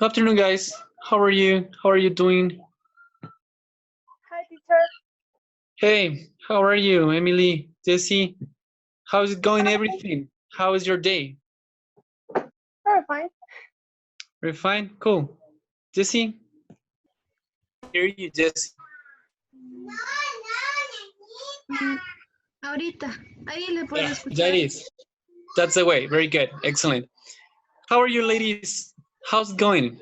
Good afternoon, guys. How are you? How are you doing? Hi, teacher. Hey, how are you, Emily, Jesse? How's it going, Hi, everything? How is your day? very fine. Very fine? Cool. Jesse? Hear you, Jesse. Mm, ahorita, ahí le puedo Yeah, that escuchar. is. That's the way. Very good. Excellent. How are you, ladies? How's it going?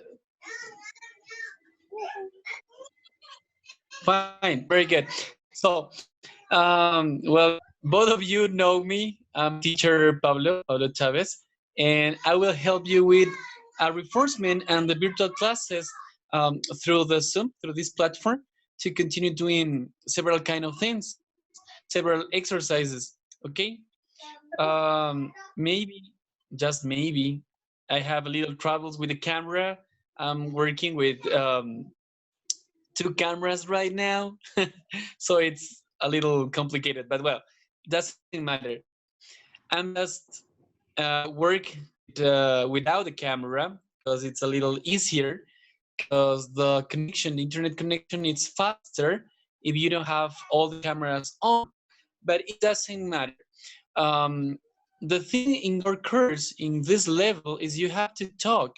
Fine. Very good. So, well, both of you know me. I'm teacher Pablo Chavez, and I will help you with a reinforcement and the virtual classes through the Zoom, through this platform, to continue doing several kind of things, several exercises. Okay. Maybe, just maybe, I have a little troubles with the camera. I'm working with two cameras right now, so it's a little complicated. But well, doesn't matter. I'm just work without the camera because it's a little easier. Because the connection, the internet connection, is faster if you don't have all the cameras on. But it doesn't matter. Um, the thing in your course, in this level, is you have to talk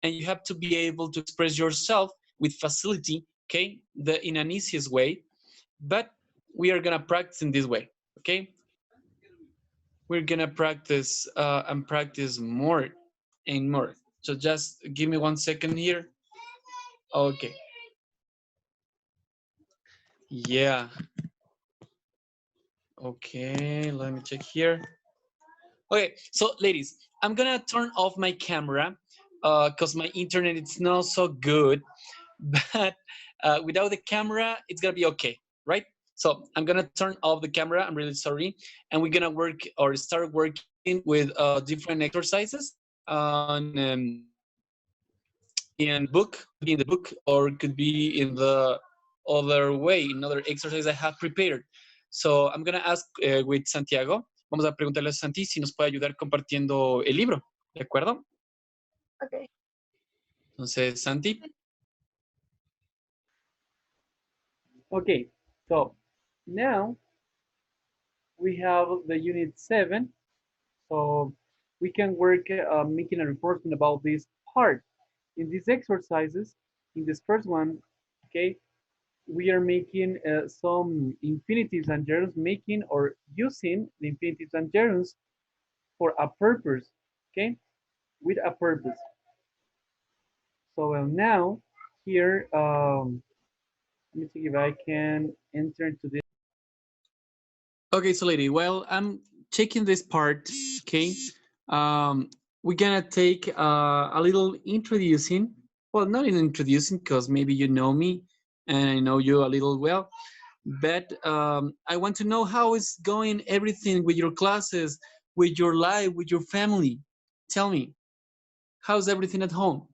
and you have to be able to express yourself with facility, okay, in an easiest way. But we are gonna practice in this way, okay? We're gonna practice and practice more and more. So just give me 1 second here. Okay. Yeah. Okay, let me check here. Okay, so ladies, I'm gonna turn off my camera because my internet is not so good, but without the camera, it's gonna be okay, right? So I'm gonna turn off the camera. I'm really sorry, and we're gonna work or start working with different exercises on in book, could be in the book, or could be in the other way, another exercise I have prepared. So I'm gonna ask with Santiago. Vamos a preguntarle a Santi si nos puede ayudar compartiendo el libro, ¿de acuerdo? Okay. Entonces, Santi. Okay, so now we have the unit 7. So we can work making a reinforcement about this part. In these exercises, in this first one, okay, we are making some infinitives and gerunds, making or using the infinitives and gerunds for a purpose, okay, with a purpose. So now here, let me see if I can enter into this. Okay, so lady, well, I'm taking this part, okay. We're gonna take a little introducing. Well, not in introducing, because maybe you know me and I know you a little well. But I want to know how is going everything with your classes, with your life, with your family. Tell me, how's everything at home?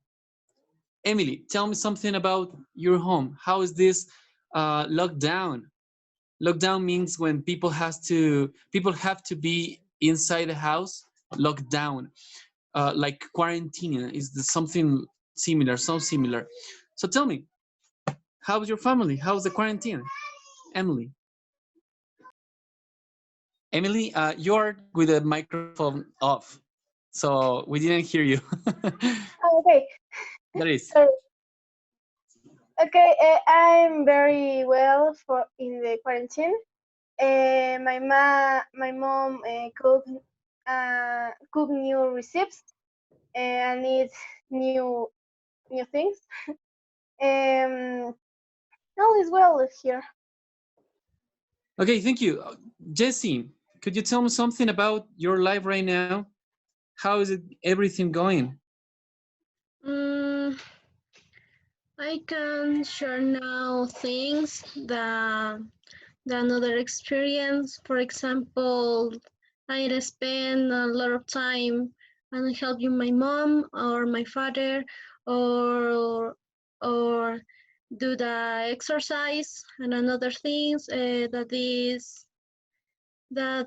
Emily, tell me something about your home. How is this lockdown? Lockdown means when people have to be inside the house, locked down. Like quarantine is something similar, so similar. So tell me, how's your family? How's the quarantine? Emily. Emily, you're with the microphone off, so we didn't hear you. Oh, okay. That is. Sorry. Okay, I'm very well for in the quarantine. My mom cook new recipes and eat new new things. Um, all is well here. Okay, thank you. Jesse, could you tell me something about your life right now? How is it everything going? Mm, I can share now things that another experience. For example, I spend a lot of time and helping my mom or my father or or do the exercise and another things that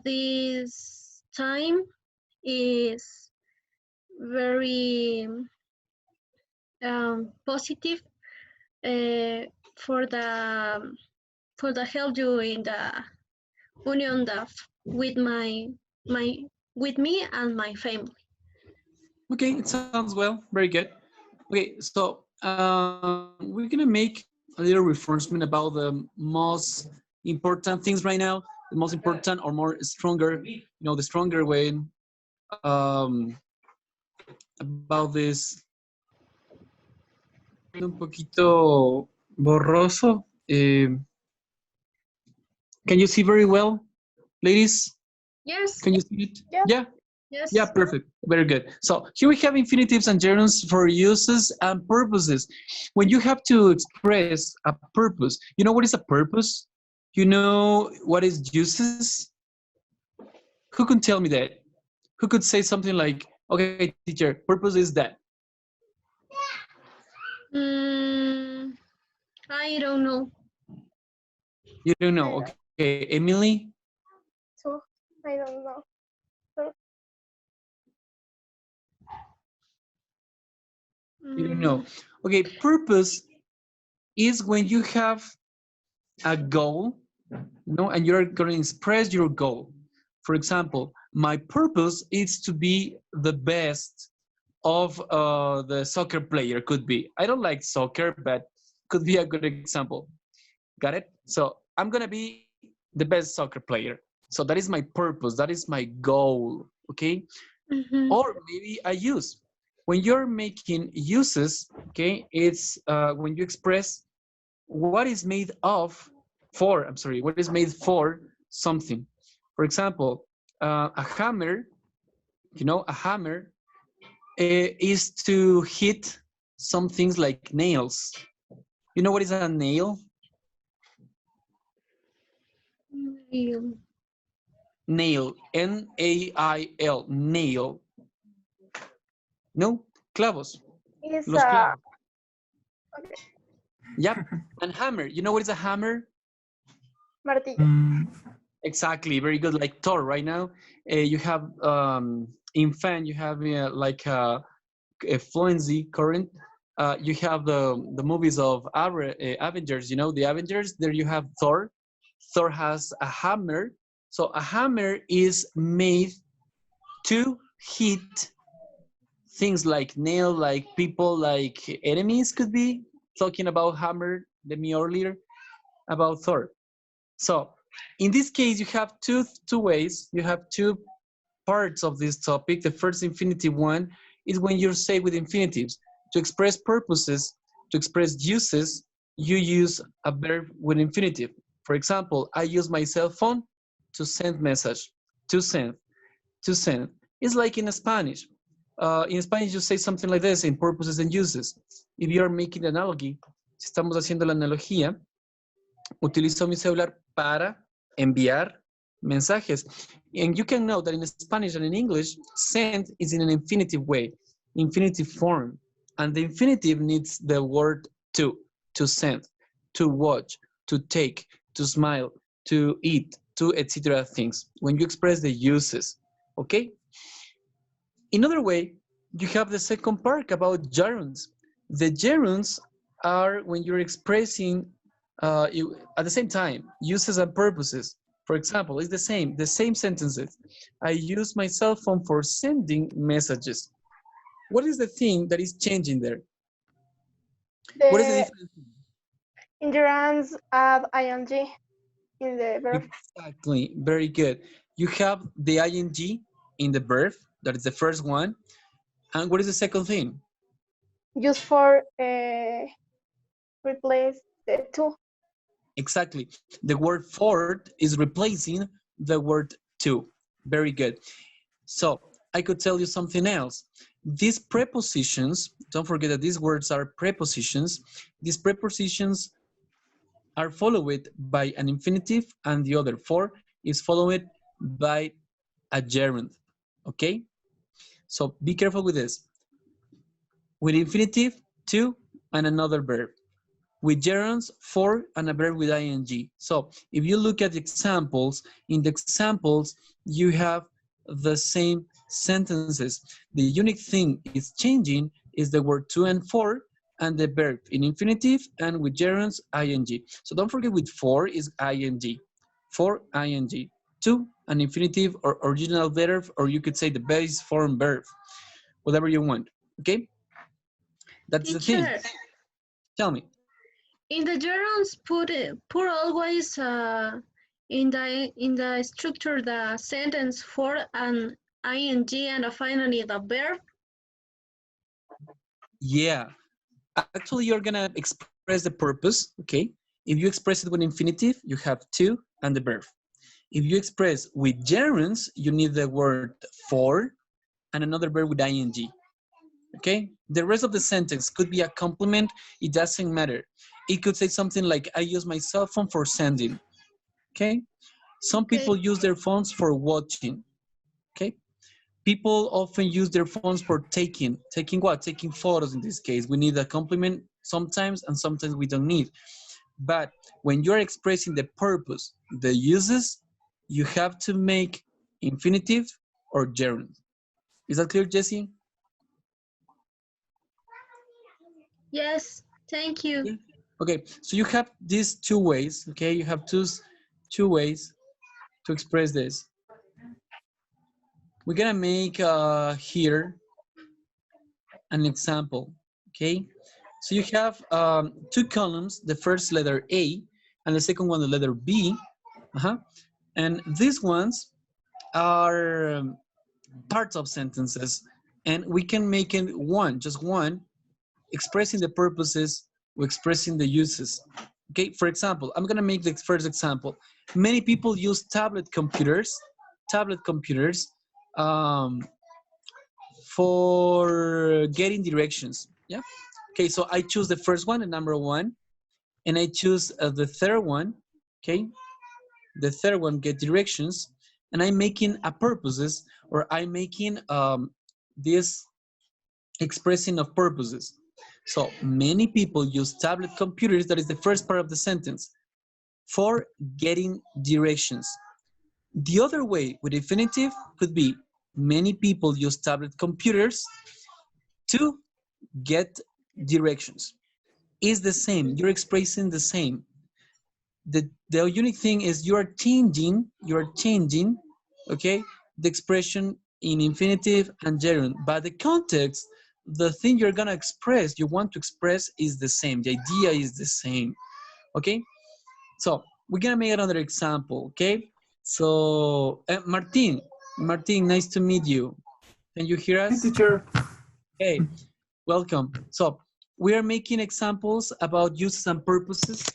this time is very positive uh, for the for the help you in the union of with my with me and my family. Okay, it sounds well. Very good. Okay, so we're gonna make a little reinforcement about the most important things right now. The most important or more stronger, the stronger way um, about this. Un poquito borroso. Can you see very well, ladies? Yes, Can you see it? Yes. Yeah. Yeah, yes. perfect. Very good. So here we have infinitives and gerunds for uses and purposes. When you have to express a purpose, you know what is a purpose? You know what is uses? Who could tell me that? Who could say something like, okay, teacher, purpose is that? Mm, I don't know. You don't know. I don't. Okay, Emily, So I don't know. So, you don't know. Mm, Okay, purpose is when you have a goal, and you're going to express your goal. For example, my purpose is to be the best of the soccer player. Could be. I don't like soccer, but could be a good example. Got it? So I'm gonna be the best soccer player. So that is my purpose. That is my goal. Okay. mhm. Or maybe a use. When you're making uses, okay, it's when you express what is made of for, I'm sorry, what is made for something. For example, a hammer, a hammer is to hit some things like nails. You know what is a nail? You- Nail, N-A-I-L, nail. No, clavos, it's los a clavos. Yep, and hammer. You know what is a hammer? martillo. Exactly, very good. Like Thor right now, you have in fan, you have like a fluency current. You have the movies of Avengers. You know the Avengers. There you have Thor. Thor has a hammer. So a hammer is made to hit things like nail, like people, like enemies could be. Talking about hammer, let me earlier about Thor. So in this case, you have two ways. You have two parts of this topic. The first infinitive one is when you say with infinitives. To express purposes, to express uses, you use a verb with infinitive. For example, I use my cell phone to send message, to send, to send. It's like in Spanish. In Spanish, you say something like this in purposes and uses. If you are making the analogy, si estamos haciendo la analogía, utilizo mi celular para enviar mensajes. And you can know that in Spanish and in English, send is in an infinitive way, infinitive form. And the infinitive needs the word to send, to watch, to take, to smile, to eat, to etc. things. When you express the uses, okay? Another way, you have the second part about gerunds. The gerunds are when you're expressing at the same time uses and purposes. For example, it's the same sentences. I use my cell phone for sending messages. What is the thing that is changing there? What is the The difference? endurance add ing in the verb Exactly, very good. You have the ing in the verb, that is the first one. And what is the second thing? just for replace the to. Exactly. The word for is replacing the word to. Very good. So I could tell you something else. These prepositions, don't forget that these words are prepositions. These prepositions are followed by an infinitive and the other for is followed by a gerund. Okay? So be careful with this. With infinitive, to, and another verb. With gerunds, for, and a verb with ing. So if you look at the examples, in the examples, you have the same sentences. The unique thing is changing is the word to and for, and the verb in infinitive and with gerunds ing. So don't forget with for is ing. For ing. To an infinitive or original verb, or you could say the base form verb, whatever you want. Okay, that's the thing. Teacher, Tell me. in the gerunds, put always in the structure the sentence for an ing and finally the verb. Yeah, actually you're gonna express the purpose. Okay, if you express it with infinitive, you have to and the verb. If you express with gerunds, you need the word for and another verb with ing. Okay, the rest of the sentence could be a complement. It doesn't matter. It could say something like, I use my cell phone for sending. Okay, some Okay. people use their phones for watching. Okay, people often use their phones for taking what? Taking photos. In this case, we need a complement sometimes, and sometimes we don't need. But when you're expressing the purpose, the uses, you have to make infinitive or gerund. Is that clear, Jesse? Yes, thank you. Okay, so you have these two ways. Okay, you have two ways to express this. We're gonna make here an example. Okay, so you have two columns, the first letter A and the second one the letter B. And these ones are parts of sentences, and we can make it one, just one, expressing the purposes or expressing the uses. Okay, for example, I'm gonna make the first example. Many people use tablet computers um, for getting directions. Yeah. Okay, so I choose the first one, the number one, and I choose the third one. Okay, the third one, get directions, and I'm making a purposes, or I'm making this expressing of purposes. So many people use tablet computers, that is the first part of the sentence, for getting directions. The other way with infinitive could be many people use tablet computers to get directions. Is the same, you're expressing the same. The unique thing is you're changing, okay, the expression in infinitive and gerund, but the context, the thing you're gonna express, you want to express is the same. The idea is the same, okay? So we're gonna make another example, okay? So Martin, nice to meet you. Can you hear Hi, us? teacher. Hey, welcome. So we are making examples about uses and purposes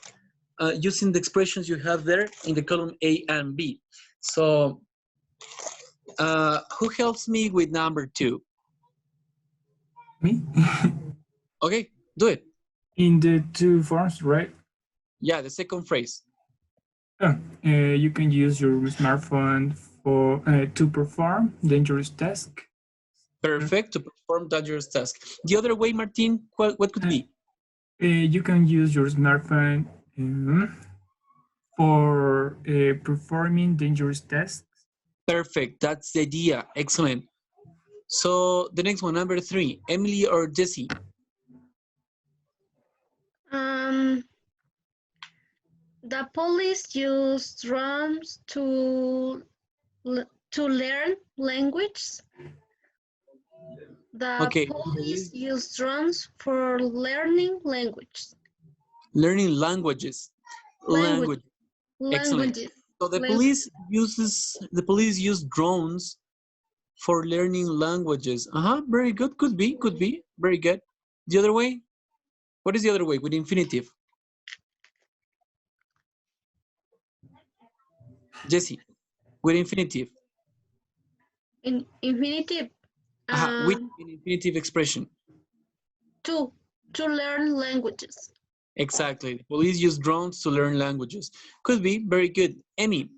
using the expressions you have there in the column A and B. So who helps me with number 2? Me? Okay, do it. In the two forms, right? Yeah, the second phrase. Oh, you can use your smartphone for to perform dangerous task. Perfect, to perform dangerous task. The other way, Martin, what could be? You can use your smartphone for performing dangerous tasks. Perfect, that's the idea. Excellent. So the next one, number 3, Emily or Jesse? The police use drones to learn language. The Okay. police use drones for learning language. Learning languages. Language. Excellent. Languages. So the police use drones for learning languages. Very good. Could be. Very good. The other way? What is the other way with infinitive? Jesse, with infinitive. In infinitive. With an infinitive expression. To learn languages. Exactly. The police use drones to learn languages. Could be. Very good. Emmy,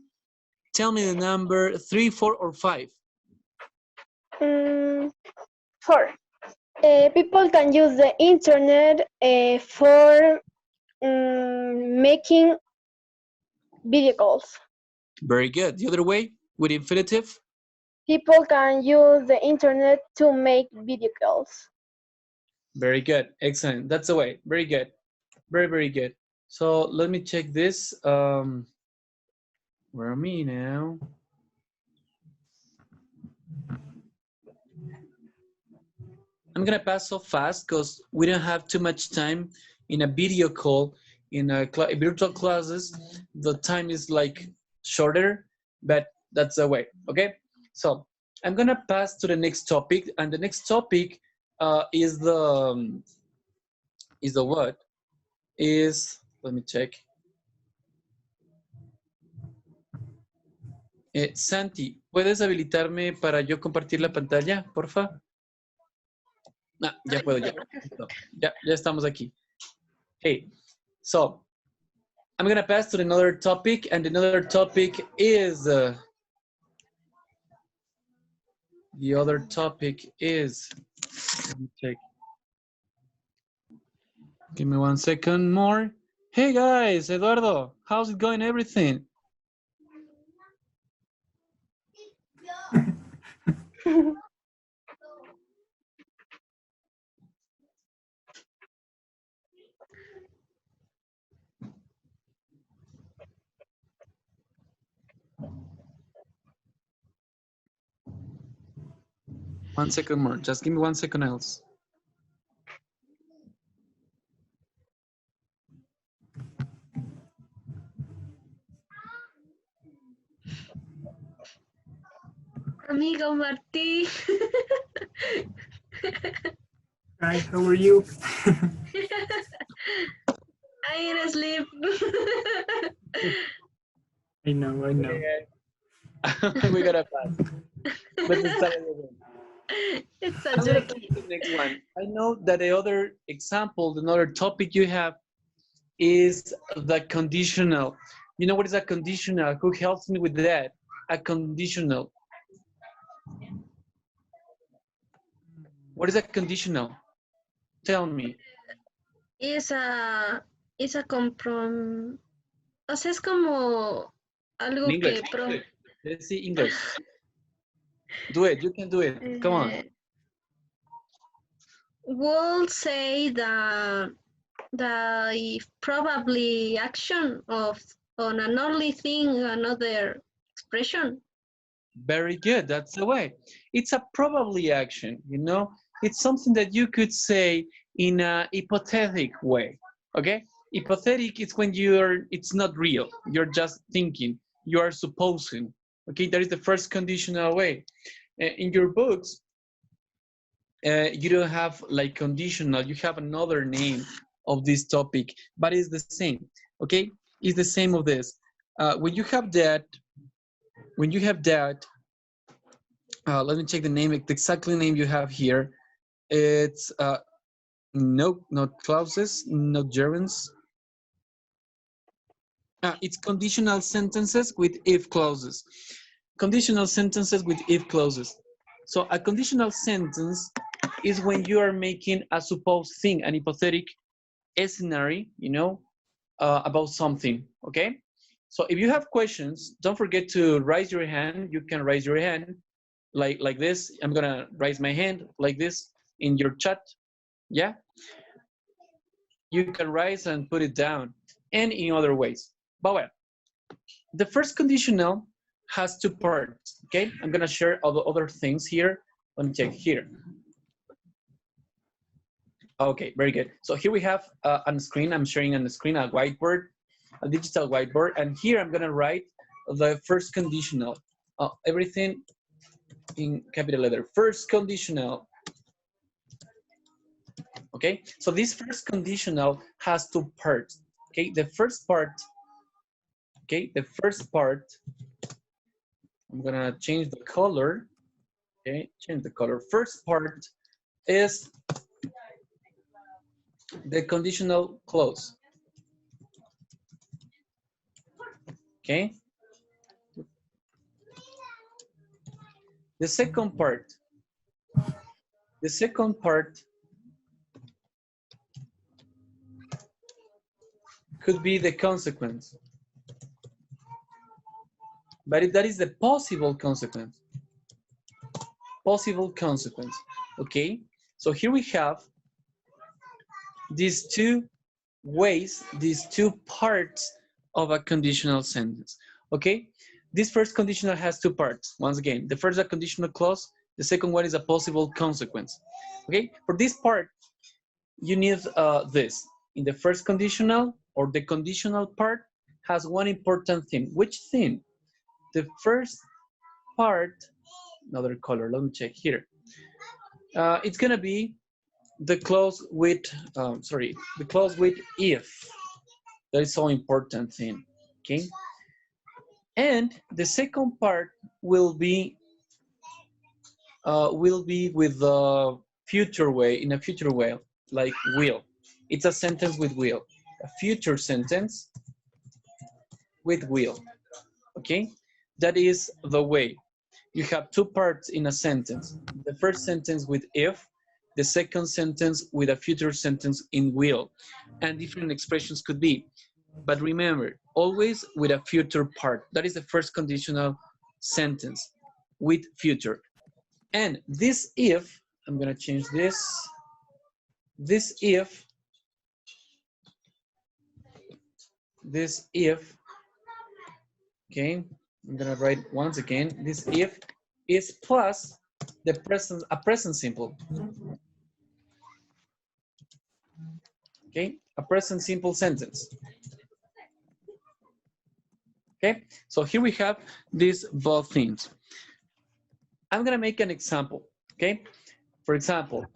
tell me the number 3, 4, or 5. 4. People can use the internet for making video calls. Very good. The other way with infinitive. People can use the internet to make video calls. Very good. Excellent. That's the way. Very good. Very, very good. So let me check this. Where am I now? I'm gonna pass so fast because we don't have too much time in a video call. In a virtual classes, the time is like shorter, but that's the way. Okay. So I'm gonna pass to the next topic, and the next topic is the what? Is, let me check. Santi, ¿puedes habilitarme para yo compartir la pantalla, porfa? Ah, ya puedo, ya. Ya estamos aquí. Hey, so I'm gonna pass to another topic, and another topic is the other topic is, let me check. Give me 1 second more. Hey guys, Eduardo, how's it going, everything? One second more, just give me 1 second else. Amigo Martí. Hi, how are you? I ain't asleep. I know. We gotta pass. Let's start again. It's a I'm gonna joke. pass to the next one. I know that the other example, another topic you have is the conditional. You know what is a conditional? Who helps me with that? A conditional. What is a conditional? Tell me. Es a comprom... O sea, es como algo In English. que... Let's see English. Do it. You can do it. Come on. We'll say the probably action of on an only thing, another expression. Very good. That's the way. It's a probably action, you know? It's something that you could say in a hypothetical way, okay? Hypothetical is when it's not real. You're just thinking. You are supposing, okay? That is the first conditional way. In your books, you don't have like conditional. You have another name of this topic, but it's the same, okay? It's the same of this. When you have that, let me check the name, the exact name you have here. It's no, not clauses, not gerunds. It's conditional sentences with if clauses. Conditional sentences with if clauses. So a conditional sentence is when you are making a supposed thing, an hypothetical scenario, you know, about something, okay? So if you have questions, don't forget to raise your hand. You can raise your hand like this. I'm gonna raise my hand like this in your chat, yeah? You can raise and put it down, and in other ways. But well, the first conditional has two parts, okay? I'm gonna share all the other things here. Let me check here. Okay, very good. So here we have on the screen, I'm sharing on the screen a whiteboard, a digital whiteboard, and here I'm gonna write the first conditional. Everything in capital letter. First conditional. Okay, so this first conditional has two parts. Okay, the first part, I'm gonna change the color. Okay, change the color. First part is the conditional clause. Okay. The second part could be the consequence. But that is the possible consequence. Possible consequence. Okay. So here we have these two ways, these two parts of a conditional sentence. Okay, this first conditional has two parts. Once again, the first is a conditional clause, the second one is a possible consequence. Okay, for this part, you need this. In the first conditional, or the conditional part, has one important thing. Which thing? The first part, another color, let me check here. It's gonna be the clause with, the clause with if. That is so important thing, okay? And the second part will be with the future way, in a future way, like will. It's a sentence with will. A future sentence with will, okay? That is the way. You have two parts in a sentence. The first sentence with if, the second sentence with a future sentence in will. And different expressions could be. But remember, always with a future part. That is the first conditional sentence with future. And this if, I'm gonna change this. This if, okay, I'm gonna write once again, this if is plus the present, a present simple. Okay, a present simple sentence. Okay, so here we have these both things. I'm gonna make an example, okay? For example,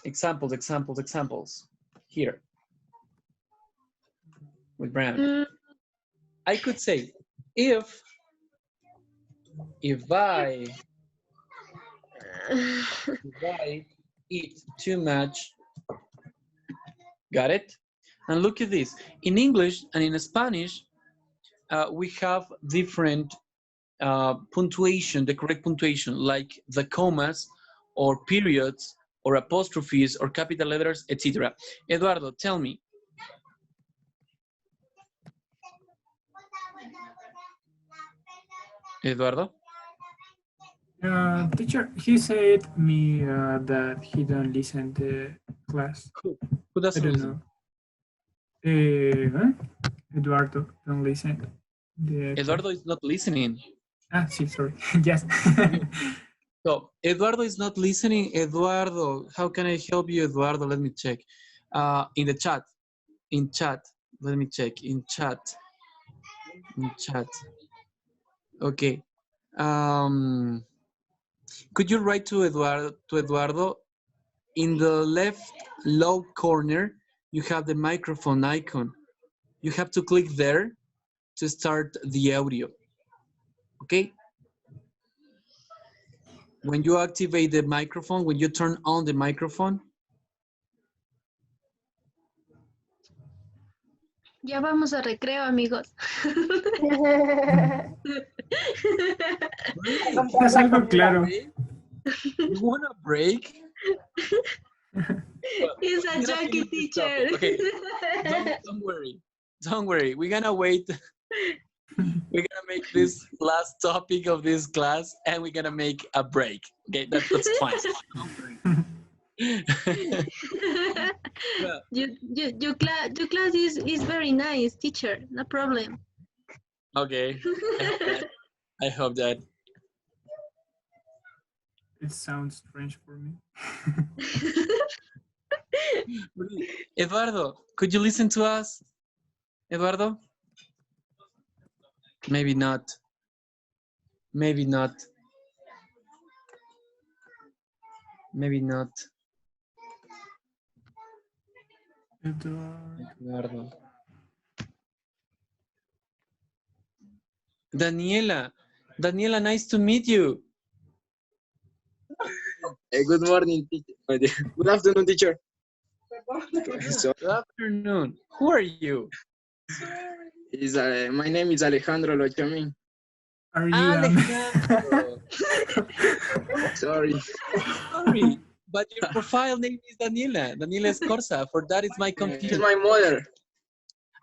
examples, here, with Brown. I could say, if I eat too much, got it? And look at this, in English and in Spanish, we have different punctuation, the correct punctuation, like the commas or periods or apostrophes or capital letters, etc. Eduardo, tell me. Eduardo? Teacher, he said me that he don't listen to class. Who doesn't listen? Eduardo don't listen. Eduardo is not listening. Ah, sí, sorry. Yes. So, Eduardo is not listening. Eduardo, how can I help you, Eduardo? Let me check. In the chat. In chat. Let me check. In chat. In chat. Okay. Could you write to Eduardo? In the left low corner, you have the microphone icon. You have to click there to start the audio. Okay? When you activate the microphone, when you turn on the microphone. Ya vamos a recreo, amigos. Es algo claro. You want a break? Well, It's a joking teacher. Okay, don't worry. Don't worry. We're gonna wait. We're gonna make this last topic of this class, and we're gonna make a break. Okay, that's fine. Your class is very nice, teacher. No problem. Okay. I hope that. It sounds strange for me. Eduardo, could you listen to us? Eduardo? Maybe not. Maybe not. Maybe not. Eduardo. Daniela. Daniela, nice to meet you. Good morning, teacher. Good afternoon, teacher. Good afternoon. Who are you? My name is Alejandro Lochamin. Are you Alejandro. Sorry. Sorry, but your profile name is Daniela. Daniela Escorza. For that, it's my It's confusion. my mother.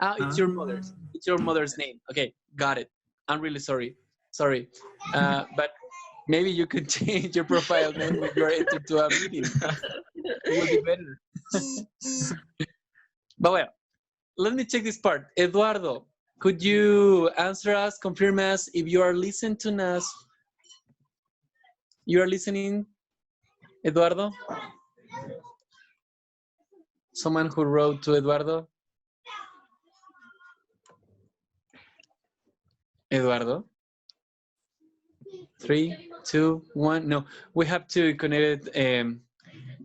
Ah, it's your mother's. It's your mother's name. Okay, got it. I'm really sorry. Sorry, but maybe you could change your profile name when you're entered to a meeting. It will be better. But well, let me check this part. Eduardo, could you answer us, confirm us if you are listening to us? You are listening, Eduardo? Someone who wrote to Eduardo? Eduardo? 3, 2, 1. No, we have to connect it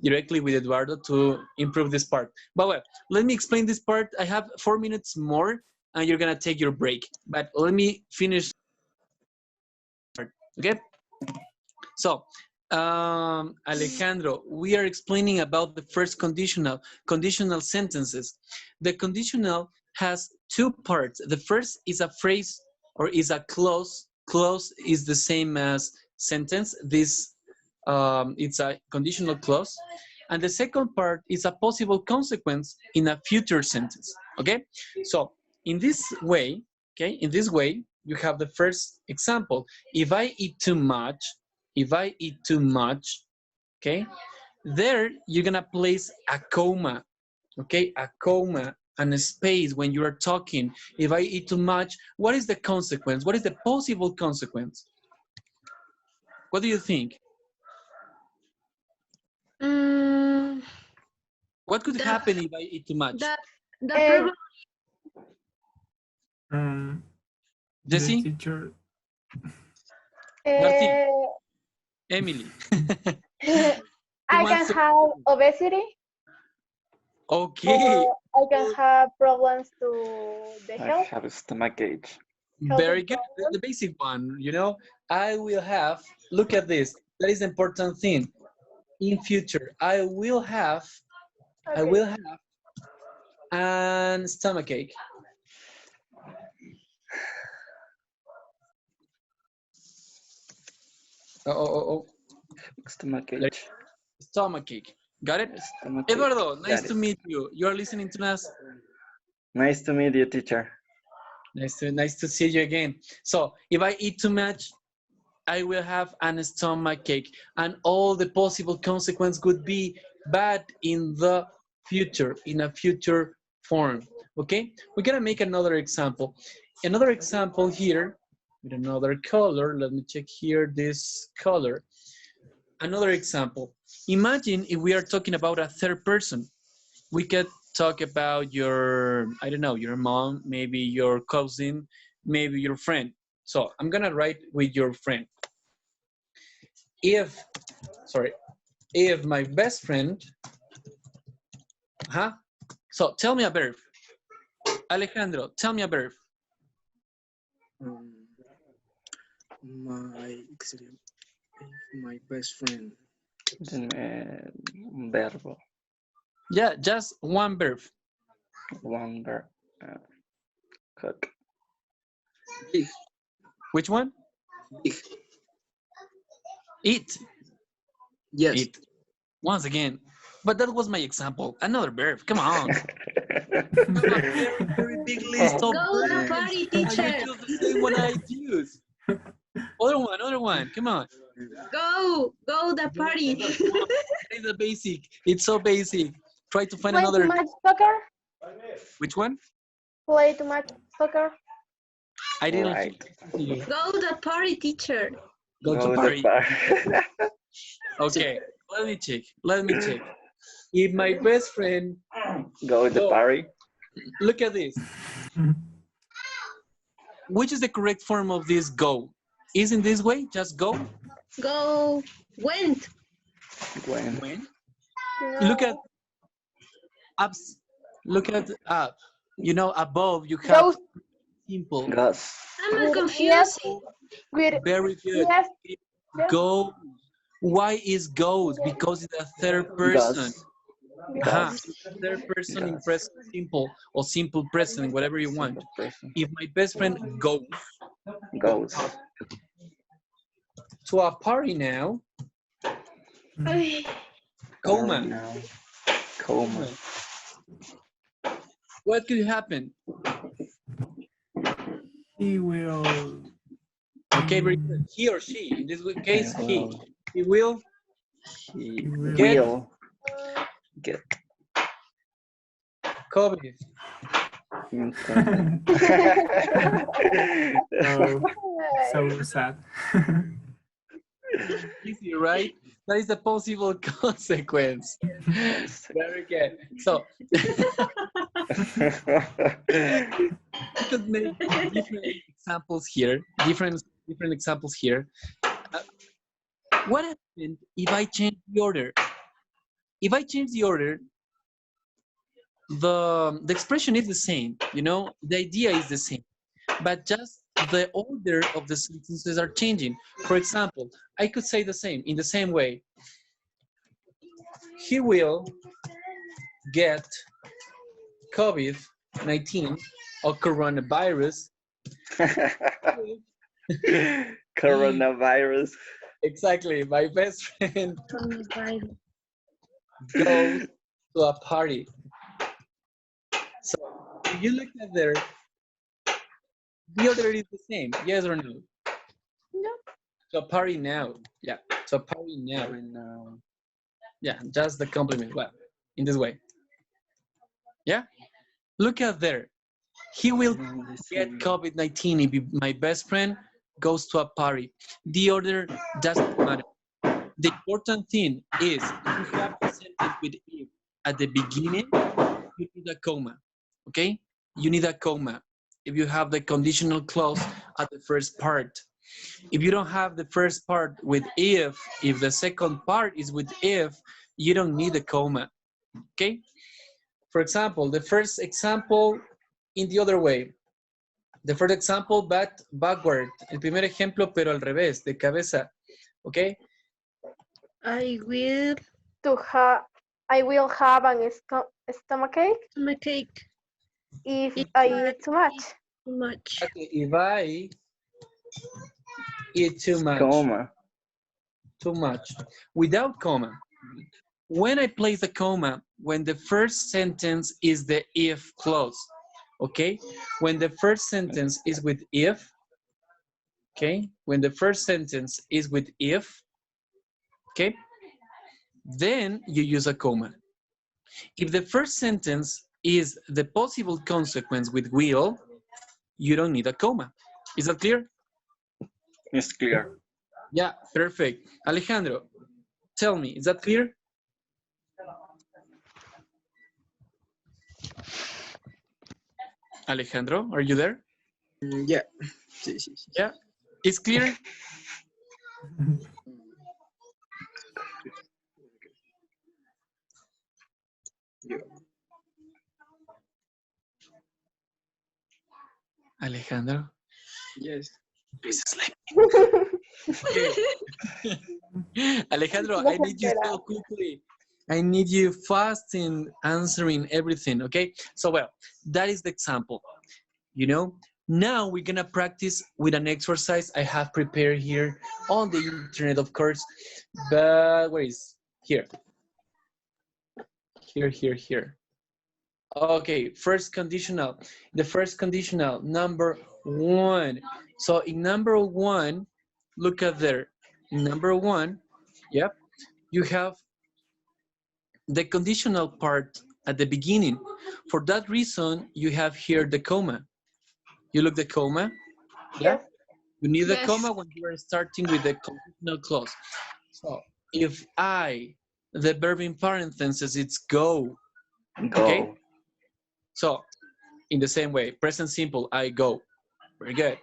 directly with Eduardo to improve this part. But well, let me explain this part. I have 4 minutes more and you're gonna take your break. But let me finish. Okay? So, Alejandro, we are explaining about the first conditional sentences. The conditional has two parts. The first is a phrase or is a clause. Clause is the same as sentence. This it's a conditional clause. And the second part is a possible consequence in a future sentence. Okay, so in this way, you have the first example. If I eat too much, okay, there you're gonna place a comma, okay, a comma and a space when you are talking. If I eat too much, what is the consequence? What is the possible consequence? What do you think? What could happen if I eat too much? The Eh, problem. The Jesse? teacher. Martin? eh, Emily? I can have obesity, Okay. or I can have problems to the I health. have a stomach ache. Very good. The basic one, you know, I will have, look at this. That is the important thing. In future, I will have an stomach ache. Oh. Stomach ache. Stomach ache. Got it? Stomach ache. Eduardo, nice Got to it. meet you. You are listening to us. Nice to meet you, teacher. Nice to see you again. So if I eat too much, I will have an stomach ache, and all the possible consequence could be bad in the future, in a future form. Okay, we're gonna make another example. Another example here with another color. Let me check here this color. Another example. Imagine if we are talking about a third person. We could talk about your, I don't know, your mom, maybe your cousin, maybe your friend. So I'm gonna write with your friend. If my best friend, so tell me a verb. Alejandro, tell me a verb. My best friend. Verbo. Yeah, just one verb. One verb. Cook. Which one? Eat. Yes. Eat. Once again. But that was my example. Another verb. Come on. Very big list of Go to verbs. party, And teacher. you choose the same one I use. Other one. Come on. Go the party. It's the basic. It's so basic. Try to find Play another. too much soccer. Which one? Play too much soccer. I didn't Right. hear you. Go the party, teacher. Go to party. Okay, let me check. If my best friend Go to the party. Look at this. Which is the correct form of this go? Isn't this way? Just go? Go. Went. When? No. Look at ups. Look at up. You know, above you have Goes. simple. Goes. I'm confused. Yes. With Very good. yes. Go. Why is goes? Because it's a third person. Third person in present simple or simple present, whatever you want. If my best friend goes to a party now, coma. What could happen? He will. Okay, very good. He or she. In this case, he. He will. He Get. will. get. COVID. Oh, so sad. Easy, right? That is a possible consequence. Very good. So we could make different examples here. Different examples here. What happened if I change the order? If I change the order, the expression is the same. You know, the idea is the same, but just the order of the sentences are changing. For example, I could say the same in the same way. He will get COVID-19 or coronavirus. Coronavirus. Exactly. My best friend Coronavirus. goes to a party. So if you look at there, the order is the same. Yes or no? No. So party now. Yeah. So party now. Now. Yeah. Just the complement. Well, in this way. Yeah. Look at there. He will get COVID-19 if my best friend goes to a party. The order doesn't matter. The important thing is if you have the sentence with if at the beginning, you need a comma. Okay? You need a comma. If you have the conditional clause at the first part. If you don't have the first part with if the second part is with if, you don't need a comma. Okay? For example, the first example in the other way. The first example, but backward. El primer ejemplo, pero al revés, de cabeza. Okay? I will I will have an stomachache make cake if If I I eat too much. too much. Okay, if I eat too much. Comma. Too much. Without comma. When I place a comma, when the first sentence is the if clause. Okay? When the first sentence is with if, okay? When the first sentence is with if, okay? Then you use a comma. If the first sentence is the possible consequence with will, you don't need a comma. Is that clear? It's clear. Yeah, perfect. Alejandro, tell me, is that clear? Alejandro, are you there? Yeah. Sí, sí, sí. Yeah, it's clear? Yeah. Alejandro? Yes. He's Okay. Alejandro, I need you so quickly. I need you fast in answering everything, okay? So, well, that is the example, you know? Now we're gonna practice with an exercise I have prepared here on the internet, of course, but where is? Here. Here. Okay, first conditional. The first conditional, number one. So in number one, look at there. In number one, yep, you have the conditional part at the beginning. For that reason, you have here the comma. You look the comma? Yeah? You need the Yes. comma when you are starting with the conditional clause. So if I, the verb in parentheses, it's go. Go. Okay? So in the same way, present simple, I go. Very good.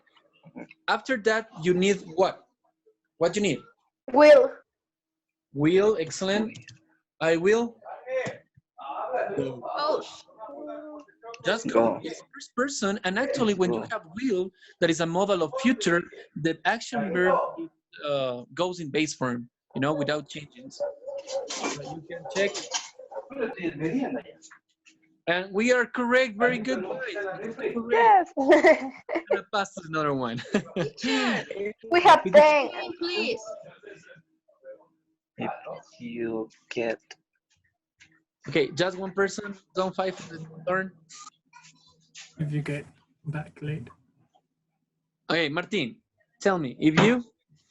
After that, you need what? What do you need? Will. Will, excellent. I will go. Oh, Just Go. it's first person, and actually when you have will, that is a model of future, the action verb goes in base form, you know, without changes. So you can check. And we are correct, very good, guys. Correct. Yes. I'm gonna pass to another one. We have 10. please. If you get. Okay, just one person, zone 5 for the turn. If you get back late. Okay, Martin, tell me, if you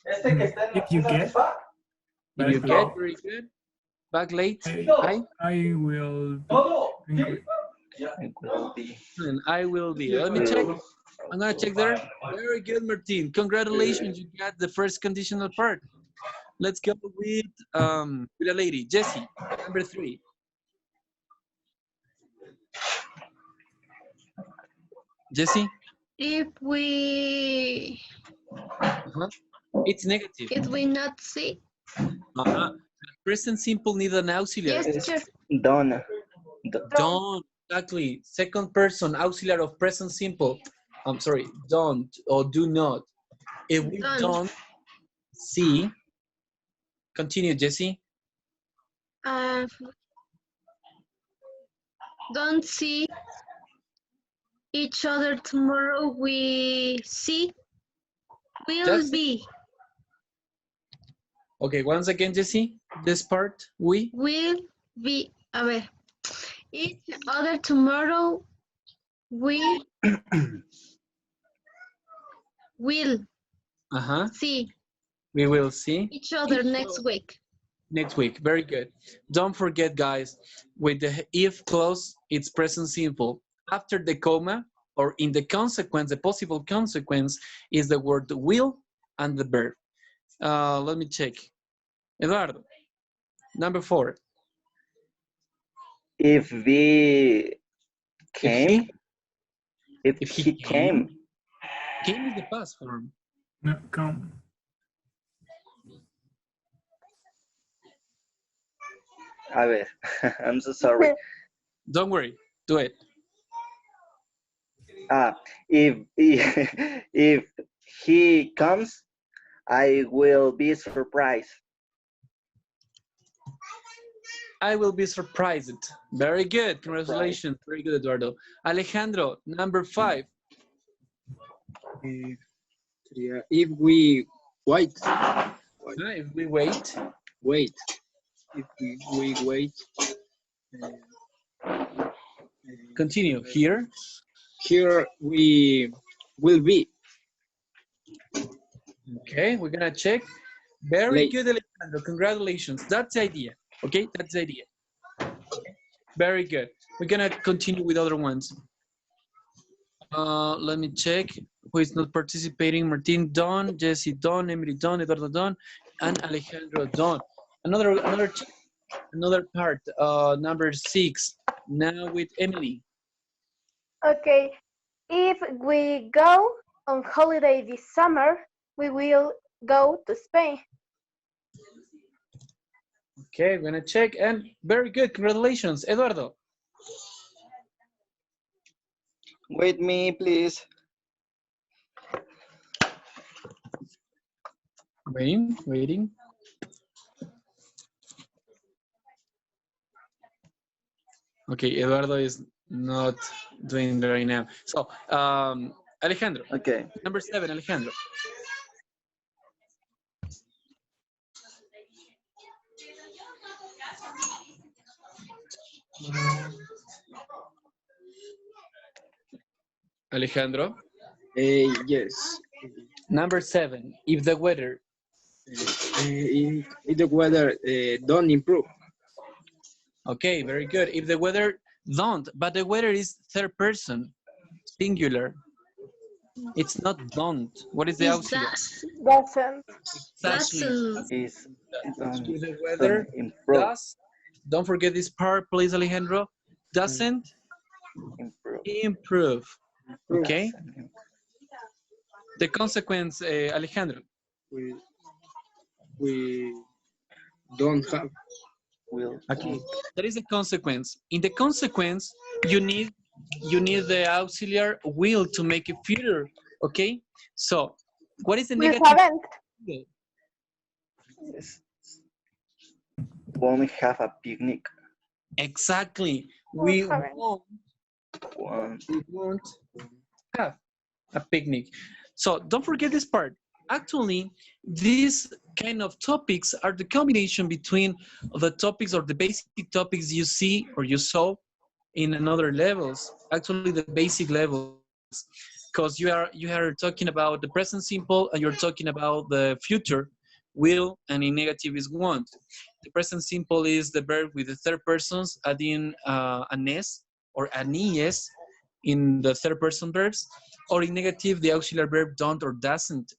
If you get very good. Back late. I will be angry. It will be. And I will be. Let me check. I'm gonna check there. Very good, Martin. Congratulations, you got the first conditional part. Let's go with a lady, Jessie, number 3. Jessie? If we It's negative. not see. Present simple need an auxiliary. Yes, teacher. Done. Don't. Exactly. Second person auxiliary of present simple. I'm sorry. Don't or do not. If we don't see, continue, Jessie. Don't see each other tomorrow. We see. Will be. Okay, once again, Jessie, this part, we will be. A ver. Each other tomorrow. We will see. We will see Each other next week. next week. Very good. Don't forget, guys, with the if clause, it's present simple. After the comma or in the consequence, the possible consequence is the word will and the verb. Let me check. Eduardo, number 4. If we came, if he came. Came is the past form. No, come. A ver, I'm so sorry. Don't worry, do it. If he comes, I will be surprised. I will be surprised. Very good. Congratulations. Very good, Eduardo. Alejandro, number 5. If we wait. If we wait. Wait. If we wait. Continue. Here. Here we will be. Okay, we're gonna check. Very Late. good, Alejandro. Congratulations. That's the idea. Okay, that's the idea. Very good. We're gonna continue with other ones. Let me check who is not participating. Martin Don, Jesse Don, Emily Don, Eduardo Don, and Alejandro Don. Another part. Number 6. Now with Emily. Okay. If we go on holiday this summer, we will go to Spain. Okay, we're gonna check, and very good. Congratulations, Eduardo. Wait me, please. Waiting. Okay, Eduardo is not doing it right now. So, Alejandro. Okay. Number 7, Alejandro. Alejandro. Yes. Number 7, if the weather. If the weather don't improve. Okay, very good. If the weather don't, but the weather is third person, singular. It's not don't. What is the auxiliary? Doesn't. Exactly. Is If the weather improve. does, don't forget this part, please, Alejandro. Doesn't improve. Okay. The consequence, Alejandro. We don't have. Okay. There is a consequence. In the consequence, you need the auxiliary will to make it future. Okay. So, what is the We negative? haven't. Won't have a picnic. Exactly. We We haven't. won't have a picnic. So don't forget this part. Actually, these kind of topics are the combination between the topics or the basic topics you see or you saw in another levels. Actually, the basic levels, because you are talking about the present simple and you're talking about the future will, and in negative is want. The present simple is the verb with the third persons adding an s or an es in the third person verbs, or in negative, the auxiliary verb don't or doesn't,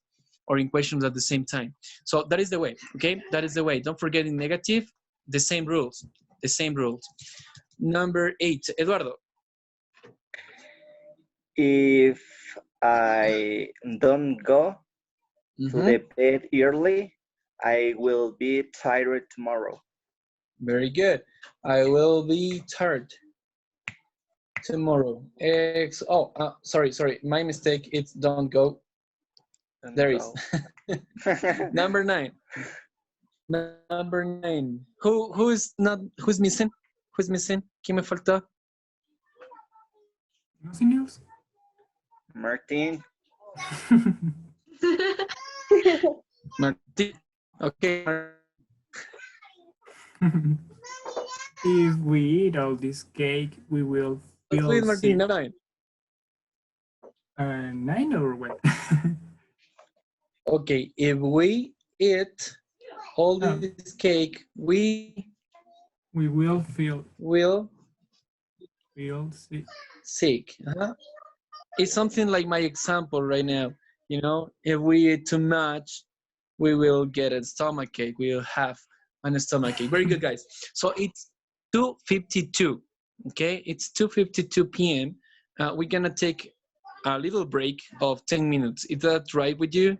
or in questions at the same time. So that is the way, okay? That is the way. Don't forget in negative, the same rules, the same rules. Number 8, Eduardo. If I don't go to the bed early, I will be tired tomorrow. Very good. I will be tired tomorrow. Sorry. My mistake. It's don't go. Don't There is. go. Number 9. Number 9. Who's missing? Who's missing? ¿Quién me faltó? Nothing else? Martin. Martin. Okay. If we eat all this cake, we will feel Wait, Martin, sick. 9. 9 or what? Okay, if we eat all this cake, we will feel sick. Sick. It's something like my example right now. You know, if we eat too much, we will get a stomachache. We will have an stomachache. Very good, guys. So it's 2:52. Okay, it's 2:52 p.m. We're gonna take a little break of 10 minutes. Is that right with you?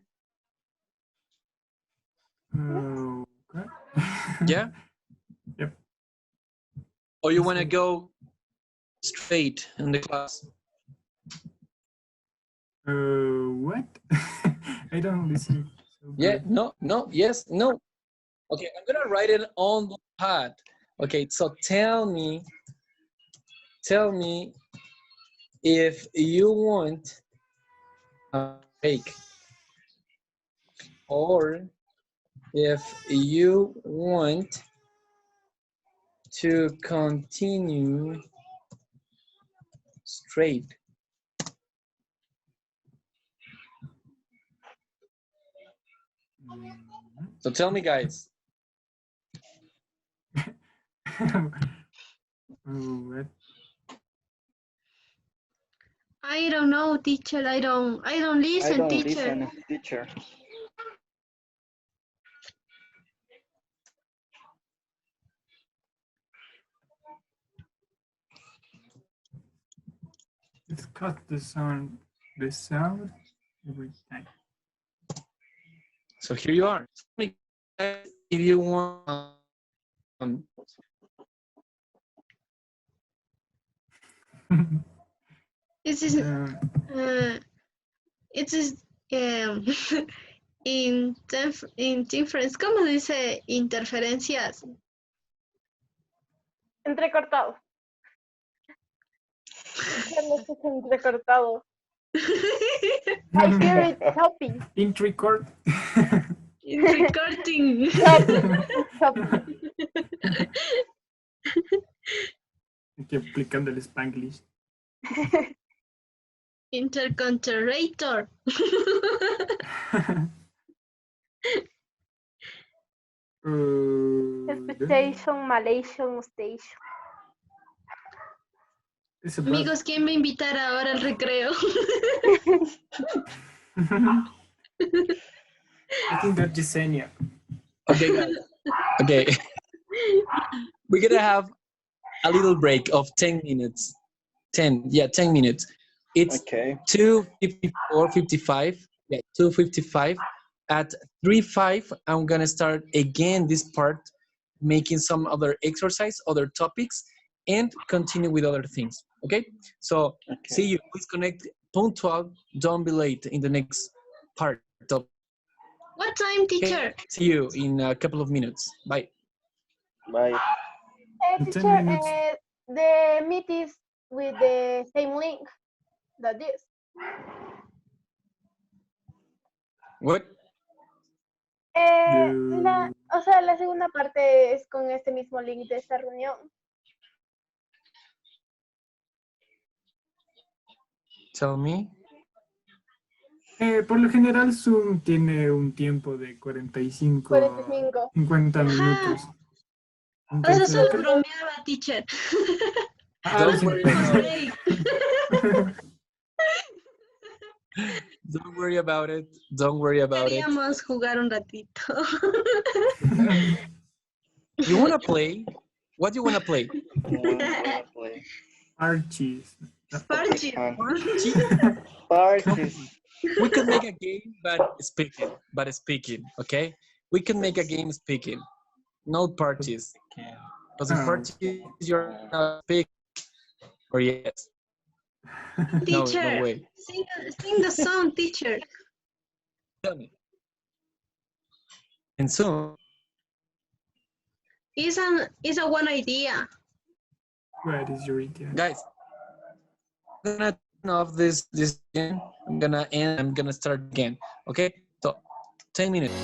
Okay. Yeah? Yep. Or you want to go straight in the class? What? I don't listen. So Yeah, good. no, yes, no. Okay, I'm gonna write it on the pad. Okay, so tell me if you want a break, or if you want to continue straight. So tell me, guys. What? I don't know, teacher. I don't listen, I don't teacher. listen, teacher. Let's cut the sound every time. So here you are. Tell me, guys, if you want. It is it is interference. ¿Cómo se dice interferencias? Entrecortado. Es entrecortado. I hear it chopping. Intricord. Recording. Chopping. Estoy aplicando el Spanglish. Interconterator. Station, Malaysian Station. Amigos, ¿quién va a invitar ahora al recreo? I think that's Yesenia. Okay, guys. Okay. We're gonna have a little break of 10 minutes. 10 minutes. It's Okay. 2:54, 55. Yeah, 2:55. At 3:05, I'm gonna start again this part, making some other exercise, other topics, and continue with other things. Okay? So see you. Please connect punctual. Don't be late in the next part of. What time, teacher? See you in a couple of minutes. Bye. Bye. Teacher, the meet is with the same link that this. What? La segunda parte es con este mismo link de esta reunión. Tell me. Por lo general, Zoom tiene un tiempo de 45, 45. 50 minutos. Pero Entonces, solo bromeaba, teacher. Don't worry about it. Hey, Don't worry about it. Don't worry about it. queríamos jugar un ratito. You wanna play? What do you wanna play? Archie's. Parches. Parties. We could make a game, but speaking. Okay? We can make a game speaking. No parties. Because in parties, you're not speaking. Or yes. No, no Teacher, way. sing the song, teacher. Tell me. And soon, It's a one idea. What is your idea? guys, I'm gonna turn off this again. I'm gonna end. I'm gonna start again. Okay? So 10 minutes.